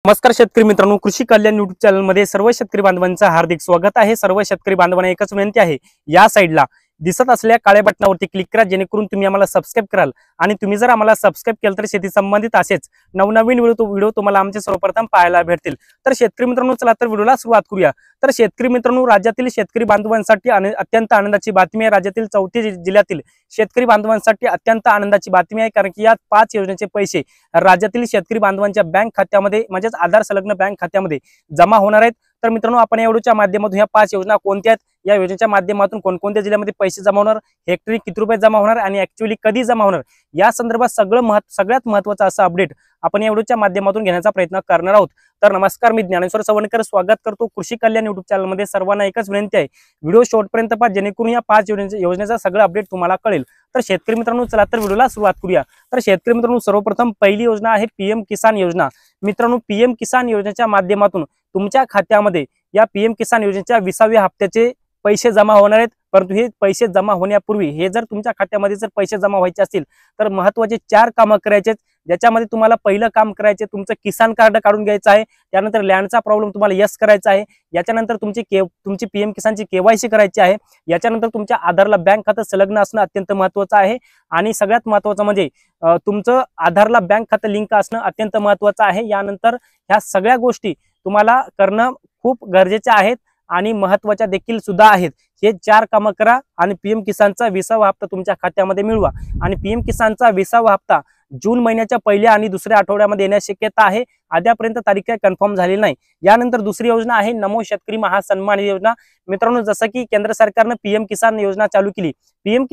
नमस्कार शेतकरी मित्रांनो, कृषी कल्याण YouTube चॅनल मध्ये सर्व शेतकरी बांधवांचं हार्दिक स्वागत आहे। सर्व शेतकरी बांधवांना एकच विनंती आहे, या साइडला दिसत असलेल्या काळ्या बटनावरती क्लिक करा, जेणेकरून तुम्ही आम्हाला सबस्क्राइब कराल। आणि तुम्ही जर आम्हाला सबस्क्राइब केलं तर शेती संबंधित असेच नवनवीन व्हिडिओ तुम्हाला आमचे सर्वप्रथम पाहायला भेटतील। तर शेतकरी मित्रांनो, चला तर व्हिडिओला सुरुवात करूया। तर शेतकरी मित्रांनो, राज्यातील शेतकरी बांधवांसाठी अत्यंत आनंदाची बातमी आहे। राज्यातील 34 जिल्ह्यातील शेतकरी बांधवांसाठी अत्यंत आनंदाची बातमी आहे, कारण की या 5 योजनेचे पैसे राज्यातील शेतकरी बांधवांच्या बँक खात्यामध्ये म्हणजेच आधार संलग्न बँक खात्यामध्ये जमा होणार आहेत। तर मित्रांनो, आपण या व्हिडिओच्या माध्यमातून या 5 योजना कोणत्या आहेत, या योजनेच्या माध्यमातून कोणकोणत्या जिल्ह्यामध्ये पैसे जमा होणार, हेक्टरी किती रुपये जमा होणार आणि ऍक्च्युअली कधी जमा होणार, या संदर्भात सगळ्यात महत्त्वाचा असा अपडेट आपण या व्हिडिओच्या माध्यमातून घेण्याचा प्रयत्न करणार आहोत। तर नमस्कार, मी ज्ञानेश्वर सवणकर स्वागत करतो कृषी कल्याण YouTube चॅनल मध्ये। सर्वांना एकच विनंती आहे, व्हिडिओ शेवटपर्यंत पहा, जेणेकरून या 5 योजनेचा सगळं अपडेट तुम्हाला कळेल। तर शेतकरी मित्रांनो, चला तर व्हिडिओला सुरुवात करूया। तर शेतकरी मित्रांनो, सर्वप्रथम पहिली योजना आहे पीएम किसान योजना। मित्रांनो, पीएम किसान योजनेच्या माध्यमातून तुमच्या खात्यामध्ये या पीएम किसान योजनेच्या 20व्या हप्त्याचे पैसे जमा होणार आहेत। परंतु हे पैसे जमा होण्यापूर्वी हे जर तुमच्या खात्यामध्ये जर पैसे जमा व्हायचे असतील तर महत्त्वाचे 4 कामं करायचे, ज्याच्यामध्ये तुम्हाला पहिलं काम करायचे तुमचं किसान कार्ड काढून घ्यायचं आहे। त्यानंतर लँडचा प्रॉब्लेम तुम्हाला यस करायचा आहे। याच्यानंतर तुमची पीएम किसानची केवायसी करायची आहे। याच्यानंतर तुमच्या आधारला बँक खातं संलग्न असणं अत्यंत महत्त्वाचं आहे। आणि सगळ्यात महत्त्वाचं म्हणजे तुमचं आधारला बँक खातं लिंक असणं अत्यंत महत्त्वाचं आहे। यानंतर ह्या सगळ्या गोष्टी तुम्हाला करणं खूप गरजेचे आहेत आणि महत्त्वाच्या देखील सुद्धा आहेत। हे 4 कामं करा आणि पीएम किसानचा 20वा हप्ता तुमच्या खात्यामध्ये मिळवा। आणि पीएम किसानचा 20वा हप्ता जून महिन्याच्या पहिल्या आणि दुसऱ्या आठवड्यामध्ये येण्याची शक्यता आहे। अद्यापर्यंत तारीख काही कन्फर्म झालेली नाही। यानंतर दुसरी योजना आहे नमो शेतकरी महासन्मान योजना। मित्रांनो, जसं की केंद्र सरकारने पीएम किसान योजना चालू केली, पीएम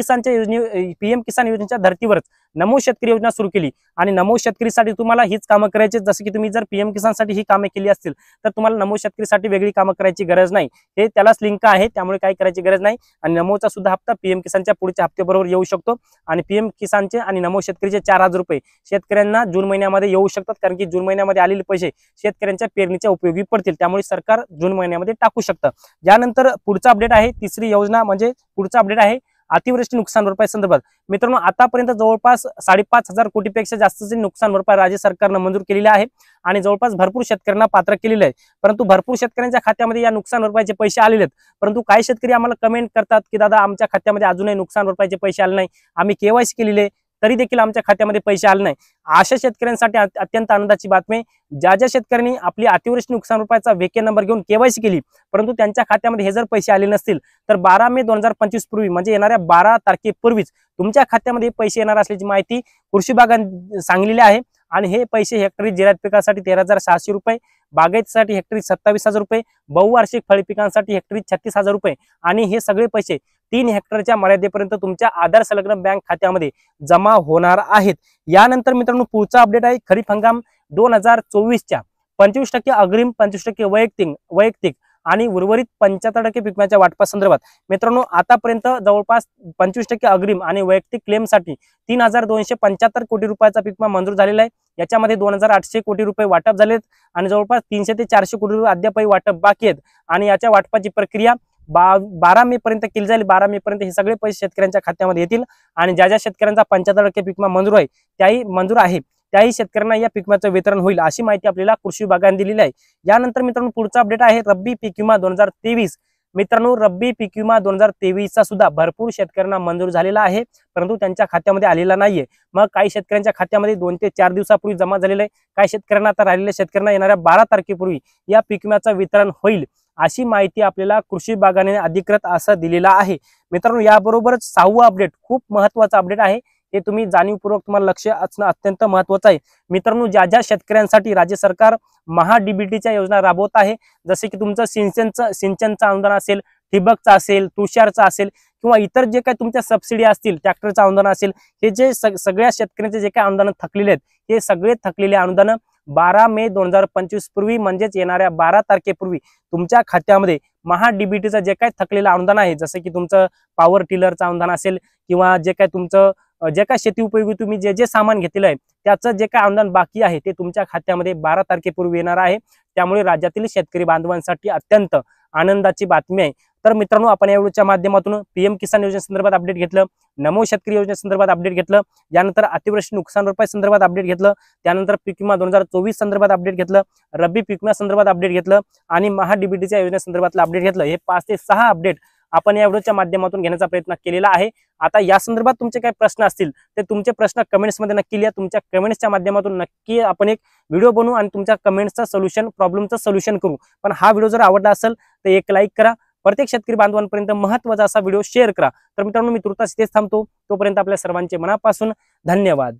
किसान योजनेच्या धर्तीवरच नमो शेतकरी योजना सुरू केली। आणि नमो शेतकरीसाठी तुम्हाला हीच कामं करायची, जसं की तुम्ही जर पीएम किसानसाठी ही कामे केली असतील तर तुम्हाला नमो शेतकरीसाठी वेगळी कामं करायची गरज नाही। हे त्यालाच लिंक आहे, त्यामुळे काही करायची गरज नाही। आणि नमोचा सुद्धा हप्ता पीएम किसानच्या पुढच्या हप्त्याबरोबर येऊ शकतो। आणि पीएम किसानचे आणि नमो शेतकरीचे 4000 रुपये शेतकऱ्यांना जून महिन्यामध्ये येऊ शकतात, कारण की जून महिन्यामध्ये आलेले पैसे शेतकऱ्यांच्या पेरणीच्या उपयोगी पडतील, त्यामुळे सरकार जून महिन्यामध्ये टाकू शकतं। यानंतर पुढचा अपडेट आहे तिसरी योजना, म्हणजे पुढचा अपडेट आहे अतिवृष्टी नुकसान भरपाई संदर्भात। मित्रांनो, आतापर्यंत जवळपास 5,500 कोटीपेक्षा जास्तची नुकसान भरपाई राज्य सरकारनं मंजूर केलेली आहे आणि जवळपास भरपूर शेतकऱ्यांना पात्र केलेले आहे। परंतु भरपूर शेतकऱ्यांच्या खात्यामध्ये या नुकसान भरपाईचे पैसे आलेले आहेत। परंतु काही शेतकरी आम्हाला कमेंट करतात की दादा, आमच्या खात्यामध्ये अजूनही नुकसान भरपाईचे पैसे आले नाही, आम्ही केवायसी केलेले तरी देखील आमच्या खात्यामध्ये पैसे आले नाही। अशा शेतकऱ्यांसाठी अत्यंत आनंदाची बातमी, ज्या शेतकऱ्यांनी आपली अतिवृष्टी नुकसान भरपाईचा वेके नंबर घेऊन केवायसी केली परंतु त्यांच्या खात्यामध्ये हे जर पैसे आले नसतील तर 12 मे 2025 पूर्वी, म्हणजे येणाऱ्या 12 तारखेपूर्वीच तुमच्या खात्यामध्ये पैसे येणार असल्याची माहिती कृषी विभागाने सांगलेली आहे। आणि हे पैसे हेक्टरी जिरायत पिकासाठी 13,600 रुपये, बागायतीसाठी हेक्टरी 27,000 रुपये, बहुवार्षिक फळी पिकांसाठी हेक्टरी 36,000 रुपये आणि हे सगळे पैसे 3 हेक्टरच्या मर्यादेपर्यंत तुमच्या आधार संलग्न बँक खात्यामध्ये जमा होणार आहेत। यानंतर मित्रांनो, पुढचा अपडेट आहे खरीप हंगाम 2024च्या 25% अग्रिम, 25% वैयक्तिक आणि उर्वरित 75% पीक विम्याच्या वाटपा संदर्भात। मित्रांनो, आतापर्यंत जवळपास 25% अग्रिम आणि वैयक्तिक क्लेमसाठी 3,275 कोटी रुपयाचा पीक विमा मंजूर झालेला आहे। याच्यामध्ये 2,800 कोटी रुपये वाटप झालेत आणि जवळपास 300 ते 400 कोटी रुपये अद्यापही वाटप बाकी आहेत। आणि याच्या वाटपाची प्रक्रिया 12 मे पर्यंत केली जाईल। 12 मे पर्यंत हे सगळे पैसे शेतकऱ्यांच्या खात्यामध्ये येतील आणि ज्या शेतकऱ्यांचा 75% पीक विमा मंजूर आहे त्याही शेतकऱ्यांना या पीक विम्याचं वितरण होईल, अशी माहिती आपल्याला कृषी विभागाने दिलेली आहे। यानंतर मित्रांनो, पुढचा अपडेट आहे रब्बी पीक विमा 2023। मित्रांनो, रब्बी पीक विमा 2023चा सुद्धा भरपूर शेतकऱ्यांना मंजूर झालेला आहे, परंतु त्यांच्या खात्यामध्ये आलेला नाहीये। मग काही शेतकऱ्यांच्या खात्यामध्ये 2 ते 4 दिवसापूर्वी जमा झालेला आहे, काही शेतकऱ्यांना आता राहिलेल्या शेतकऱ्यांना येणाऱ्या 12 तारखेपूर्वी या पीक विम्याचं वितरण होईल, अशी माहिती आपल्याला कृषी विभागाने अधिकृत असं दिलेला आहे। मित्रांनो, याबरोबरच 6वं अपडेट खूप महत्त्वाचं अपडेट आहे, हे तुम्ही जाणीवपूर्वक तुम्हाला लक्ष असणं अत्यंत महत्त्वाचं आहे। मित्रांनो, ज्या शेतकऱ्यांसाठी राज्य सरकार महाडीबीटीच्या योजना राबवत आहे, जसे की तुमचं सिंचनचं अनुदान असेल, ठिबकचं असेल, तुषारचं असेल किंवा इतर जे काही तुमच्या सबसिडी असतील, ट्रॅक्टरचं अनुदान असेल, हे जे सगळ्या शेतकऱ्यांचे जे काही अनुदान थकलेले आहेत, हे सगळे थकलेले अनुदान 12 मे 2025 पूर्वी, म्हणजेच येणाऱ्या 12 तारखेपूर्वी तुमच्या खात्यामध्ये महाडीबीटीचं जे काही थकलेलं अनुदान आहे, जसे की तुमचं पॉवर टिलरचं अनुदान असेल किंवा जे काही तुमचं जे काय शेती उपयोगी तुम्ही जे सामान घेतलेलं आहे त्याचं जे काय अनुदान बाकी आहे ते तुमच्या खात्यामध्ये 12 तारखेपूर्वी येणार आहे। त्यामुळे राज्यातील शेतकरी बांधवांसाठी अत्यंत आनंदाची बातमी आहे। तर मित्रांनो, आपण या व्हिडिओच्या माध्यमातून पीएम किसान योजनेसंदर्भात अपडेट घेतलं, नमो शेतकरी योजनेसंदर्भात अपडेट घेतलं, यानंतर अतिवृष्टी नुकसान भरपाई संदर्भात अपडेट घेतलं, त्यानंतर पीक विमा 2024 संदर्भात अपडेट घेतलं, रब्बी पीक विमा संदर्भात अपडेट घेतलं आणि महाडीबीटीच्या योजनेसंदर्भातलं अपडेट घेतलं. हे 5 ते 6 अपडेट आपण या व्हिडिओच्या माध्यमातून घेण्याचा प्रयत्न केलेला आहे. आता या संदर्भात तुमचे काही प्रश्न असतील ते तुमचे प्रश्न कमेंट्समध्ये नक्की लिहा. तुमच्या कमेंट्सच्या माध्यमातून नक्की आपण एक व्हिडिओ बनवू आणि तुमच्या कमेंट्सचं सोल्युशन, प्रॉब्लेमचं सोल्युशन करू. पण हा व्हिडिओ जर आवडला असेल तर एक लाईक करा. प्रत्येक शेतकरी बांधवांपर्यंत महत्त्वाचा असा व्हिडिओ शेअर करा. तर मित्रांनो, मी तुर्तास इथेच थांबतो. तोपर्यंत आपल्या सर्वांचे मनापासून धन्यवाद.